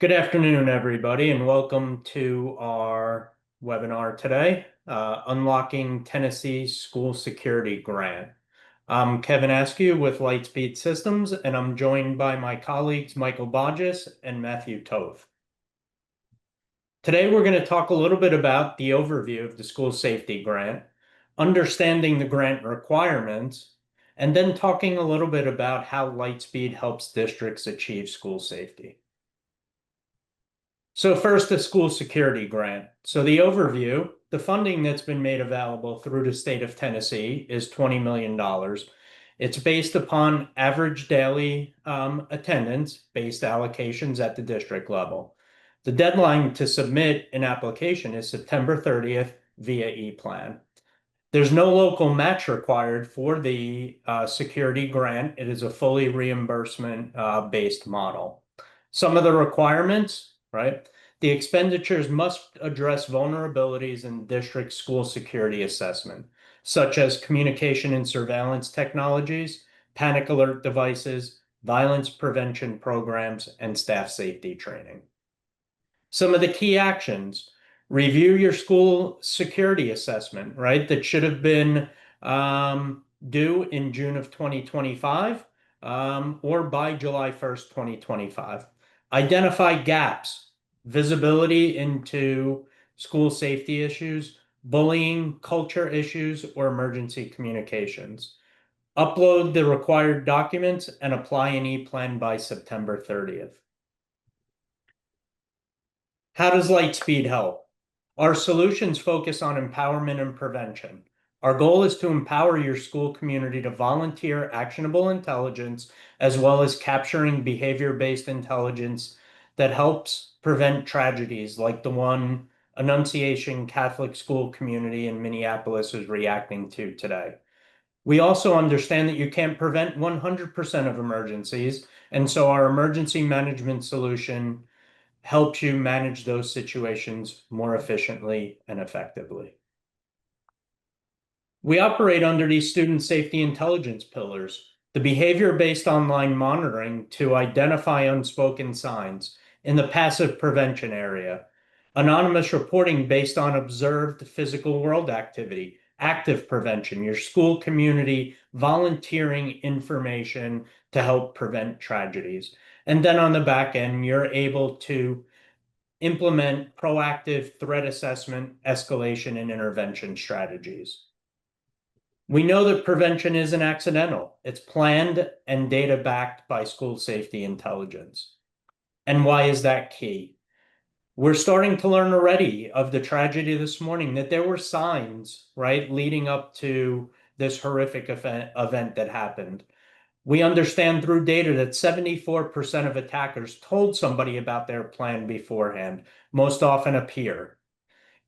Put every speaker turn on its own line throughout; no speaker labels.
Good afternoon, everybody, and welcome to our webinar today, Unlocking Tennessee's School Security Grant. I'm Kevin Askew with Lightspeed Systems, and I'm joined by my colleagues Michael Bodges and Matthew Tove. Today, we're going to talk a little bit about the overview of the School Safety Grant, understanding the grant requirements, and then talking a little bit about how Lightspeed helps districts achieve school safety. So first, the school security grant. So the overview, the funding that's been made available through the state of Tennessee is $20 million. It's based upon average daily attendance-based allocations at the district level. The deadline to submit an application is September 30th via e-plan. There's no local match required for the security grant. It is a fully reimbursement based model. Some of the requirements, right? The expenditures must address vulnerabilities in district school security assessment, such as communication and surveillance technologies, panic alert devices, violence prevention programs, and staff safety training. Some of the key actions: review your school security assessment, right? That should have been due in June of 2025 or by July 1st, 2025. Identify gaps, visibility into school safety issues, bullying, culture issues, or emergency communications. Upload the required documents and apply an e-plan by September 30th. How does Lightspeed help? Our solutions focus on empowerment and prevention. Our goal is to empower your school community to volunteer actionable intelligence, as well as capturing behavior-based intelligence that helps prevent tragedies like the one Annunciation Catholic School community in Minneapolis is reacting to today. We also understand that you can't prevent 100% of emergencies, and so our emergency management solution helps you manage those situations more efficiently and effectively. We operate under these student safety intelligence pillars: the behavior-based online monitoring to identify unspoken signs in the passive prevention area, anonymous reporting based on observed physical world activity, active prevention, your school community volunteering information to help prevent tragedies. And then on the back end, you're able to implement proactive threat assessment, escalation, and intervention strategies. We know that prevention isn't accidental. It's planned and data backed by school safety intelligence. And why is that key? We're starting to learn already of the tragedy this morning that there were signs, right, leading up to this horrific event that happened. We understand through data that 74% of attackers told somebody about their plan beforehand, most often a peer.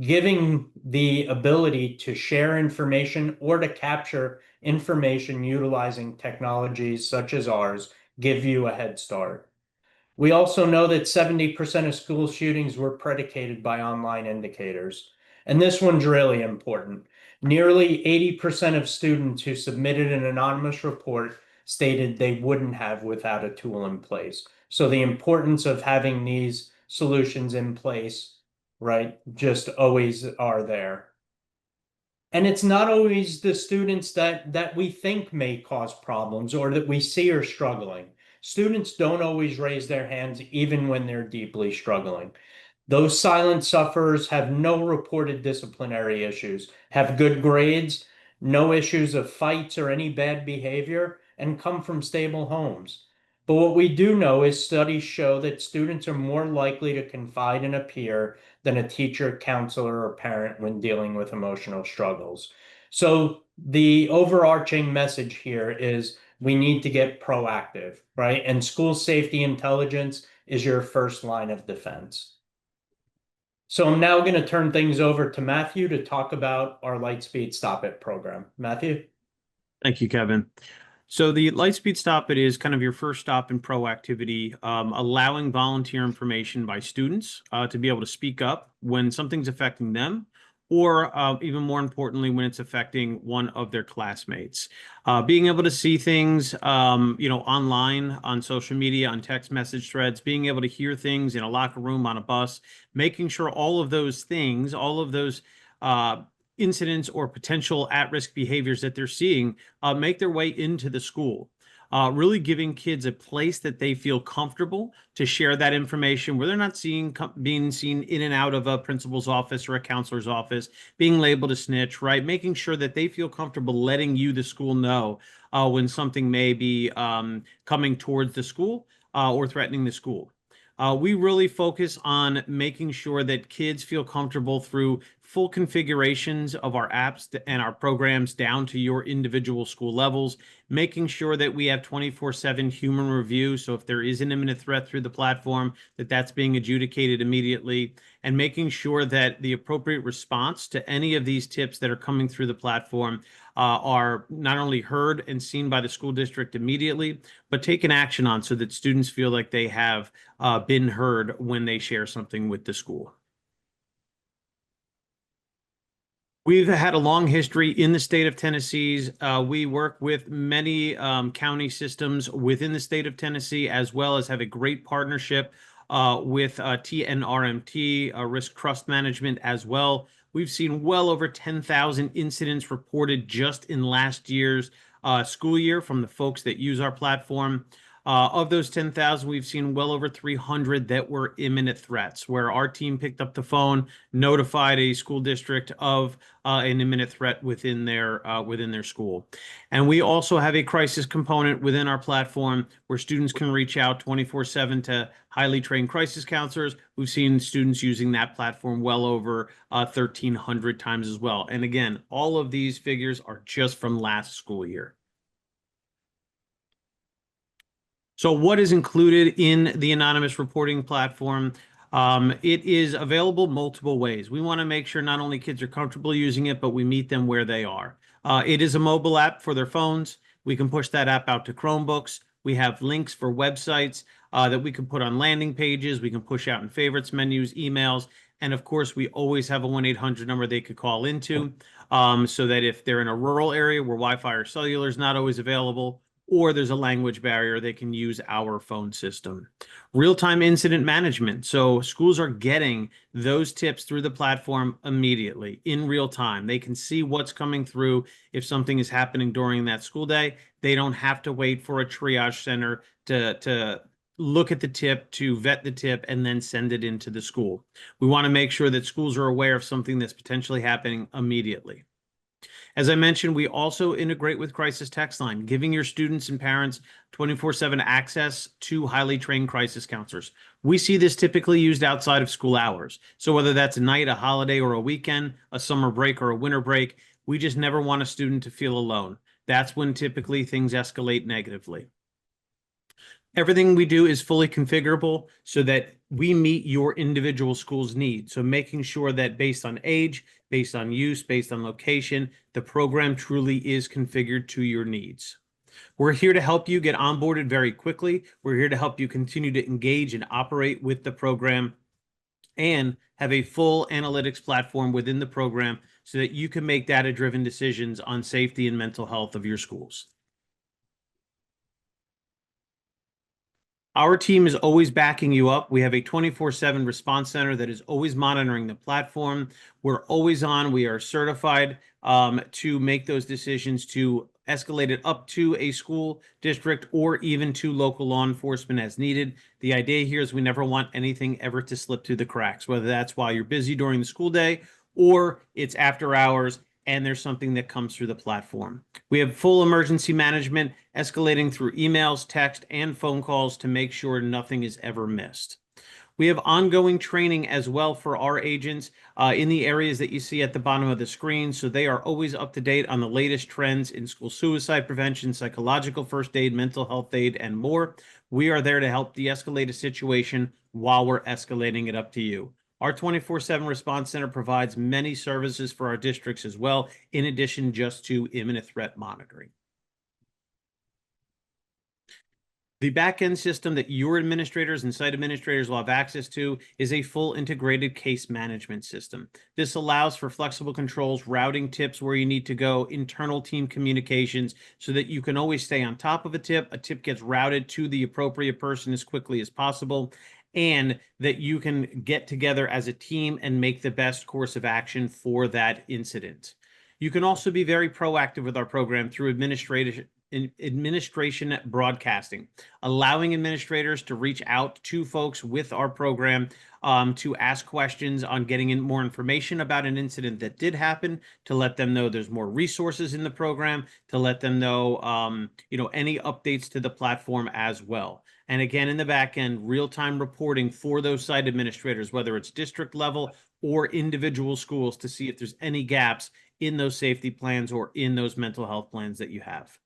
Giving the ability to share information or to capture information utilizing technologies such as ours give you a head start. We also know that 70% of school shootings were predicated by online indicators. And this one's really important. Nearly 80% of students who submitted an anonymous report stated they wouldn't have without a tool in place. So the importance of having these solutions in place, right, just always are there. And it's not always the students that we think may cause problems or that we see are struggling. Students don't always raise their hands even when they're deeply struggling. Those silent sufferers have no reported disciplinary issues, have good grades, no issues of fights or any bad behavior, and come from stable homes. But what we do know is studies show that students are more likely to confide in a peer than a teacher, counselor, or parent when dealing with emotional struggles. So the overarching message here is we need to get proactive, right? And school safety intelligence is your first line of defense. So I'm now going to turn things over to Matthew to talk about our Lightspeed StopIt program. Matthew?
Thank you, Kevin. So the Lightspeed StopIt is kind of your first stop in proactivity, allowing volunteer information by students to be able to speak up when something's affecting them or even more importantly, when it's affecting one of their classmates. Being able to see things, online, on social media, on text message threads, being able to hear things in a locker room, on a bus, making sure all of those things, all of those incidents or potential at-risk behaviors that they're seeing make their way into the school. Really giving kids a place that they feel comfortable to share that information, where they're not being seen in and out of a principal's office or a counselor's office, being labeled a snitch, right? Making sure that they feel comfortable letting you, the school, know when something may be coming towards the school or threatening the school. We really focus on making sure that kids feel comfortable through full configurations of our apps and our programs down to your individual school levels, making sure that we have 24/7 human review. So if there is an imminent threat through the platform, that's being adjudicated immediately, and making sure that the appropriate response to any of these tips that are coming through the platform are not only heard and seen by the school district immediately, but taken action on, so that students feel like they have been heard when they share something with the school. We've had a long history in the state of Tennessee. We work with many county systems within the state of Tennessee, as well as have a great partnership with TNRMT, Risk Trust Management, as well. We've seen well over 10,000 incidents reported just in last year's school year from the folks that use our platform. Of those 10,000, we've seen well over 300 that were imminent threats, where our team picked up the phone, notified a school district of an imminent threat within their school. And we also have a crisis component within our platform where students can reach out 24/7 to highly trained crisis counselors. We've seen students using that platform well over 1,300 times as well. And again, all of these figures are just from last school year. So what is included in the anonymous reporting platform? It is available multiple ways. We want to make sure not only kids are comfortable using it, but we meet them where they are. It is a mobile app for their phones. We can push that app out to Chromebooks. We have links for websites that we can put on landing pages. We can push out in favorites menus, emails, and of course, we always have a 1-800 number they could call into, so that if they're in a rural area where Wi-Fi or cellular is not always available, or there's a language barrier, they can use our phone system. Real-time incident management. So schools are getting those tips through the platform immediately, in real time. They can see what's coming through if something is happening during that school day. They don't have to wait for a triage center to look at the tip, to vet the tip, and then send it into the school. We want to make sure that schools are aware of something that's potentially happening immediately. As I mentioned, we also integrate with Crisis Text Line, giving your students and parents 24/7 access to highly trained crisis counselors. We see this typically used outside of school hours. So whether that's a night, a holiday, or a weekend, a summer break, or a winter break, we just never want a student to feel alone. That's when typically things escalate negatively. Everything we do is fully configurable so that we meet your individual school's needs. So making sure that based on age, based on use, based on location, the program truly is configured to your needs. We're here to help you get onboarded very quickly. We're here to help you continue to engage and operate with the program, and have a full analytics platform within the program so that you can make data-driven decisions on safety and mental health of your schools. Our team is always backing you up. We have a 24/7 response center that is always monitoring the platform. We're always on. We are certified to make those decisions, to escalate it up to a school district or even to local law enforcement as needed. The idea here is we never want anything ever to slip through the cracks, whether that's while you're busy during the school day or it's after hours and there's something that comes through the platform. We have full emergency management escalating through emails, text, and phone calls to make sure nothing is ever missed. We have ongoing training as well for our agents in the areas that you see at the bottom of the screen. So they are always up to date on the latest trends in school suicide prevention, psychological first aid, mental health aid, and more. We are there to help de-escalate a situation while we're escalating it up to you. Our 24/7 response center provides many services for our districts as well, in addition just to imminent threat monitoring. The backend system that your administrators and site administrators will have access to is a full integrated case management system. This allows for flexible controls, routing tips where you need to go, internal team communications, so that you can always stay on top of a tip. A tip gets routed to the appropriate person as quickly as possible, and that you can get together as a team and make the best course of action for that incident. You can also be very proactive with our program through administration broadcasting, allowing administrators to reach out to folks with our program to ask questions on getting in more information about an incident that did happen, to let them know there's more resources in the program, to let them know, any updates to the platform as well. And again, in the back end, real-time reporting for those site administrators, whether it's district level or individual schools, to see if there's any gaps in those safety plans or in those mental health plans that you have.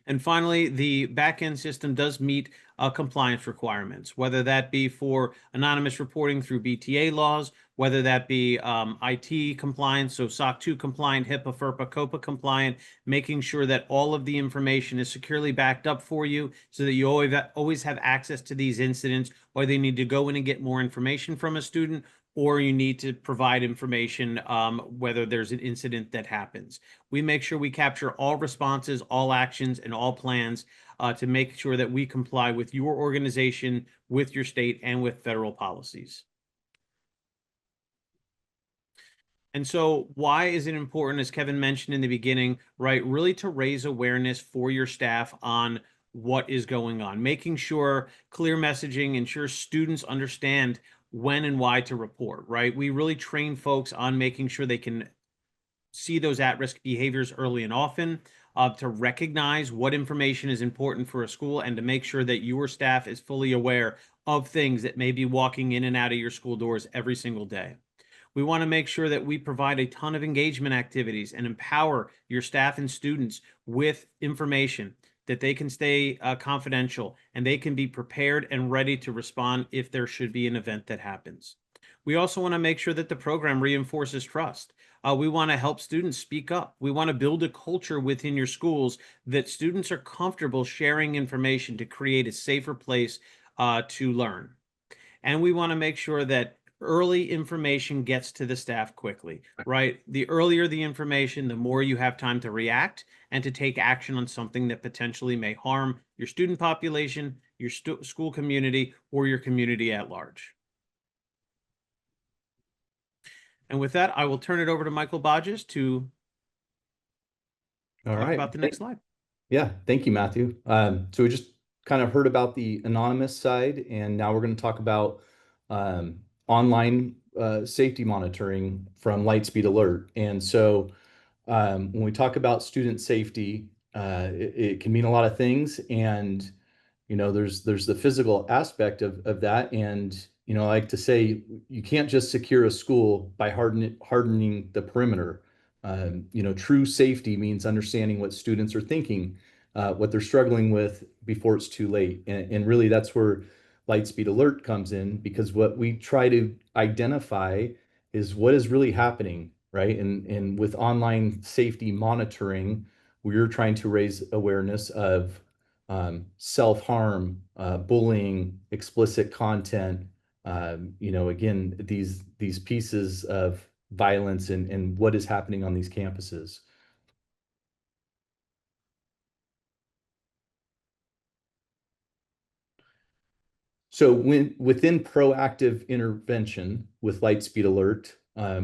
And finally, the backend system does meet compliance requirements, whether that be for anonymous reporting through BTA laws, whether that be IT compliance, so SOC 2 compliant, HIPAA, FERPA, COPA compliant, making sure that all of the information is securely backed up for you so that you always have access to these incidents, or they need to go in and get more information from a student, or you need to provide information whether there's an incident that happens. We make sure we capture all responses, all actions, and all plans to make sure that we comply with your organization, with your state, and with federal policies. And so why is it important, as Kevin mentioned in the beginning, right, really to raise awareness for your staff on what is going on, making sure clear messaging ensures students understand when and why to report, right? We really train folks on making sure they can see those at-risk behaviors early and often, to recognize what information is important for a school, and to make sure that your staff is fully aware of things that may be walking in and out of your school doors every single day. We want to make sure that we provide a ton of engagement activities and empower your staff and students with information that they can stay confidential, and they can be prepared and ready to respond if there should be an event that happens. We also want to make sure that the program reinforces trust. We want to help students speak up. We want to build a culture within your schools that students are comfortable sharing information to create a safer place to learn. And we want to make sure that early information gets to the staff quickly, right? The earlier the information, the more you have time to react and to take action on something that potentially may harm your student population, your school community, or your community at large. And with that, I will turn it over to Michael Bodges to talk about the next slide.
Yeah, thank you, Matthew. So we just kind of heard about the anonymous side, and now we're going to talk about online safety monitoring from Lightspeed Alert. And so when we talk about student safety, it can mean a lot of things. And, there's the physical aspect of that. And, I like to say you can't just secure a school by hardening the perimeter. True safety means understanding what students are thinking, what they're struggling with before it's too late. And really that's where Lightspeed Alert comes in, because what we try to identify is what is really happening, right? And with online safety monitoring, we're trying to raise awareness of self-harm, bullying, explicit content, again, these pieces of violence and what is happening on these campuses. So within proactive intervention with Lightspeed Alert,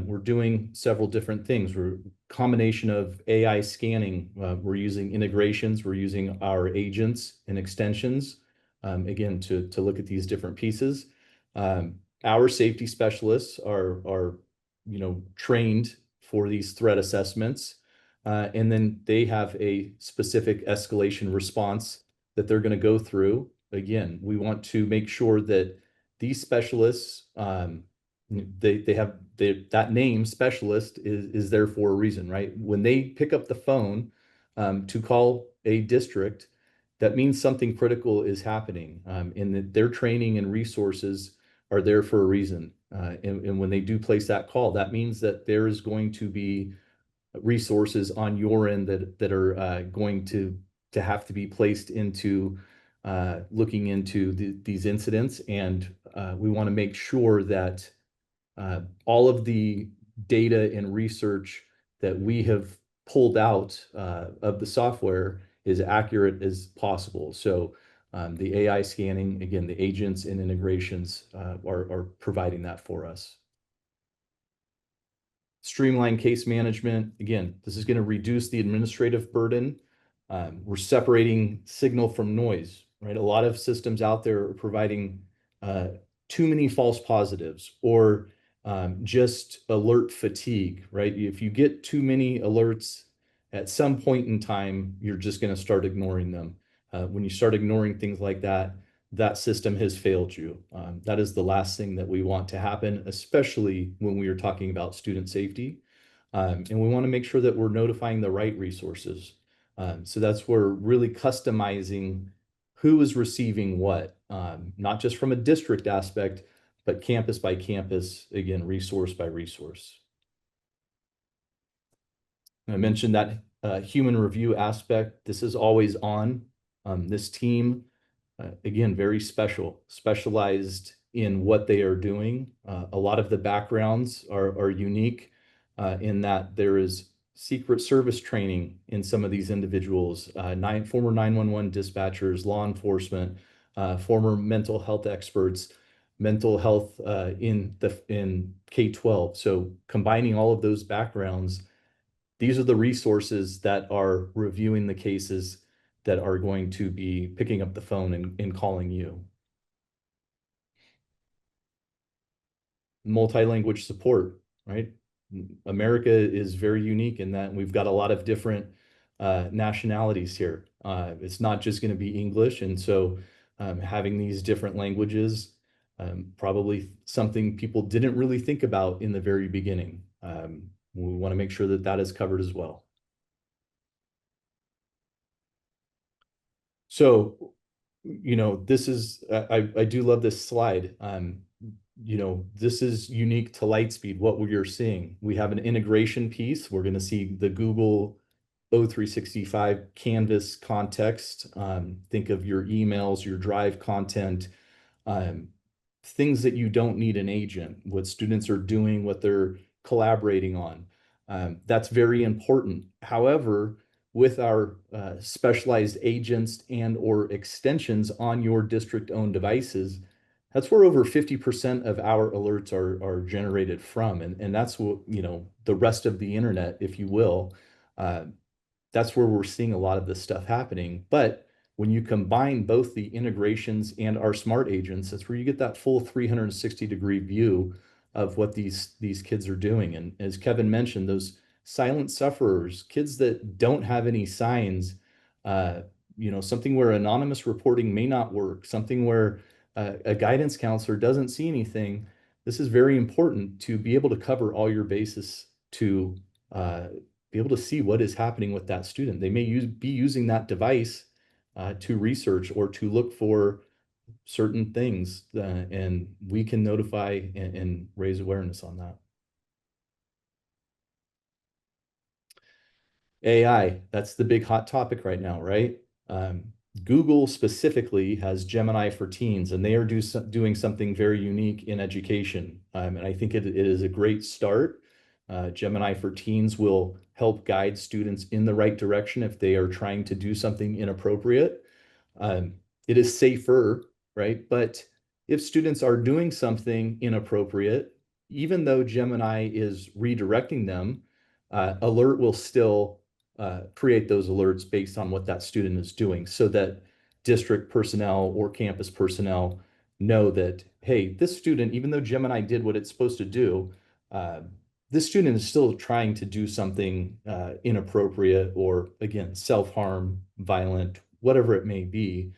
we're doing several different things. We're a combination of AI scanning. We're using integrations. We're using our agents and extensions, again, to look at these different pieces. Our safety specialists are trained for these threat assessments, and then they have a specific escalation response that they're going to go through. Again, we want to make sure that these specialists, that name specialist is there for a reason, right? When they pick up the phone to call a district, that means something critical is happening, and that their training and resources are there for a reason. And when they do place that call, that means that there is going to be resources on your end that are going to to have to be placed into looking into these incidents. And we want to make sure that all of the data and research that we have pulled out of the software is accurate as possible. So the AI scanning, again, the agents and integrations are providing that for us. Streamline case management. Again, this is going to reduce the administrative burden. We're separating signal from noise, right? A lot of systems out there are providing too many false positives or just alert fatigue, right? If you get too many alerts at some point in time, you're just going to start ignoring them. When you start ignoring things like that, that system has failed you. That is the last thing that we want to happen, especially when we are talking about student safety. And we want to make sure that we're notifying the right resources. So that's where really customizing who is receiving what, not just from a district aspect, but campus by campus, again, resource by resource. I mentioned that human review aspect. This is always on. This team, again, very specialized in what they are doing. A lot of the backgrounds are unique in that there is secret service training in some of these individuals, former 911 dispatchers, law enforcement, former mental health experts, mental health in K-12. So combining all of those backgrounds, these are the resources that are reviewing the cases that are going to be picking up the phone and calling you. Multi-language support, right? America is very unique in that we've got a lot of different nationalities here. It's not just going to be English. And so having these different languages, probably something people didn't really think about in the very beginning. We want to make sure that that is covered as well. So, you know, this is, I do love this slide. You know, this is unique to Lightspeed, what we're seeing. We have an integration piece. We're going to see the Google O365 Canvas context. Think of your emails, your Drive content, things that you don't need an agent, what students are doing, what they're collaborating on. That's very important. However, with our specialized agents and or extensions on your district-owned devices, that's where over 50% of our alerts are generated from. And that's what, you know, the rest of the internet, if you will, that's where we're seeing a lot of this stuff happening. But when you combine both the integrations and our smart agents, that's where you get that full 360-degree view of what these kids are doing. And as Kevin mentioned, those silent sufferers, kids that don't have any signs, you know, something where anonymous reporting may not work, something where a guidance counselor doesn't see anything. This is very important to be able to cover all your bases to be able to see what is happening with that student. They may be using that device to research or to look for certain things, and we can notify and raise awareness on that. AI, that's the big hot topic right now, right? Google specifically has Gemini for Teens, and they are doing something very unique in education. And I think it is a great start. Gemini for Teens will help guide students in the right direction if they are trying to do something inappropriate. It is safer, right? But if students are doing something inappropriate, even though Gemini is redirecting them, alert will still create those alerts based on what that student is doing so that district personnel or campus personnel know that, hey, this student, even though Gemini did what it's supposed to do, this student is still trying to do something inappropriate or, again, self-harm, violent, whatever it may be.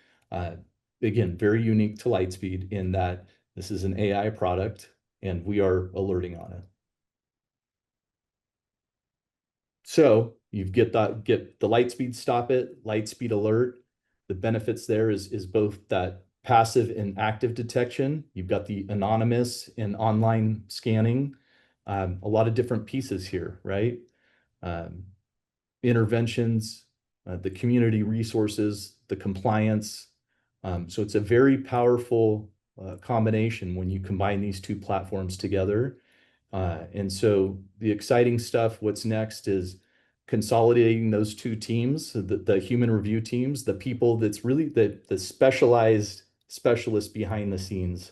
Again, very unique to Lightspeed in that this is an AI product and we are alerting on it. So you get the Lightspeed StopIt, Lightspeed Alert. The benefits there is both that passive and active detection. You've got the anonymous and online scanning. A lot of different pieces here, right? Interventions, the community resources, the compliance. So it's a very powerful combination when you combine these two platforms together. And so the exciting stuff, what's next is consolidating those two teams, the human review teams, the people that's really the specialized specialists behind the scenes.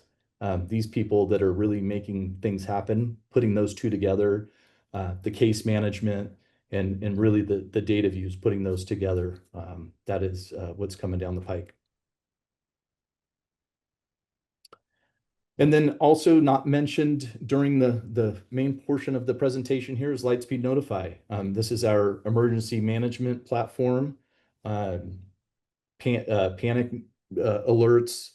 These people that are really making things happen, putting those two together, the case management and really the data views, putting those together. That is what's coming down the pike. And then also not mentioned during the main portion of the presentation here is Lightspeed Notify. This is our emergency management platform, panic alerts,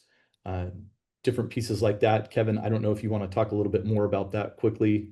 different pieces like that. Kevin, I don't know if you want to talk a little bit more about that quickly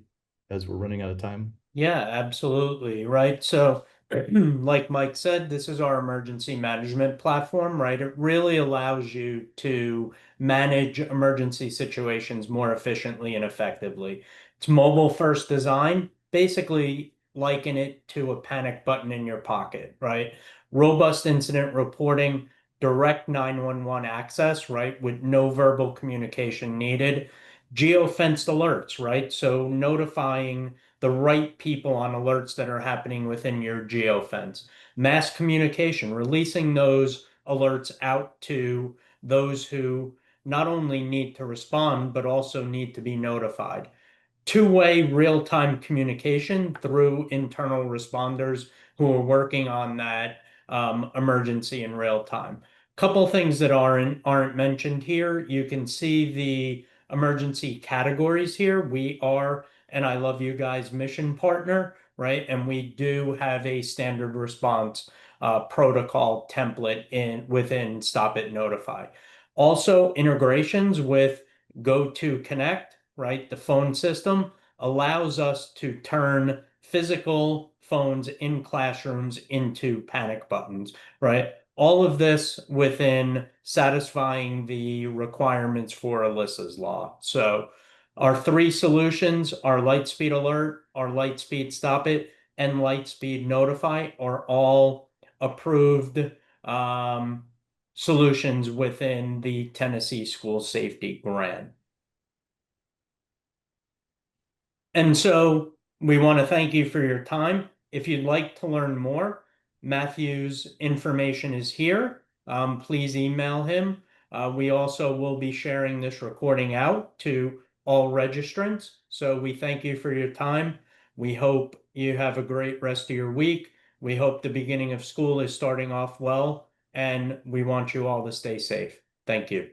as we're running out of time.
Yeah, absolutely. Right. So, like Mike said, this is our emergency management platform, right? It really allows you to manage emergency situations more efficiently and effectively. It's mobile first design, basically liken it to a panic button in your pocket, right? Robust incident reporting, direct 911 access, right? With no verbal communication needed. Geofenced alerts, right? So notifying the right people on alerts that are happening within your geofence. Mass communication, releasing those alerts out to those who not only need to respond, but also need to be notified. Two-way real-time communication through internal responders who are working on that emergency in real time. Couple things that aren't mentioned here. You can see the emergency categories here. We are an I Love You Guys mission partner, right? And we do have a standard response protocol template within StopIt Notify. Also, integrations with GoToConnect, right? The phone system allows us to turn physical phones in classrooms into panic buttons, right? All of this within satisfying the requirements for Alyssa's law. So our three solutions, our Lightspeed Alert, our Lightspeed Stop It, and Lightspeed Notify are all approved solutions within the Tennessee School Safety Grant. And so we want to thank you for your time. If you'd like to learn more, Matthew's information is here. Please email him. We also will be sharing this recording out to all registrants. So we thank you for your time. We hope you have a great rest of your week. We hope the beginning of school is starting off well, and we want you all to stay safe. Thank you.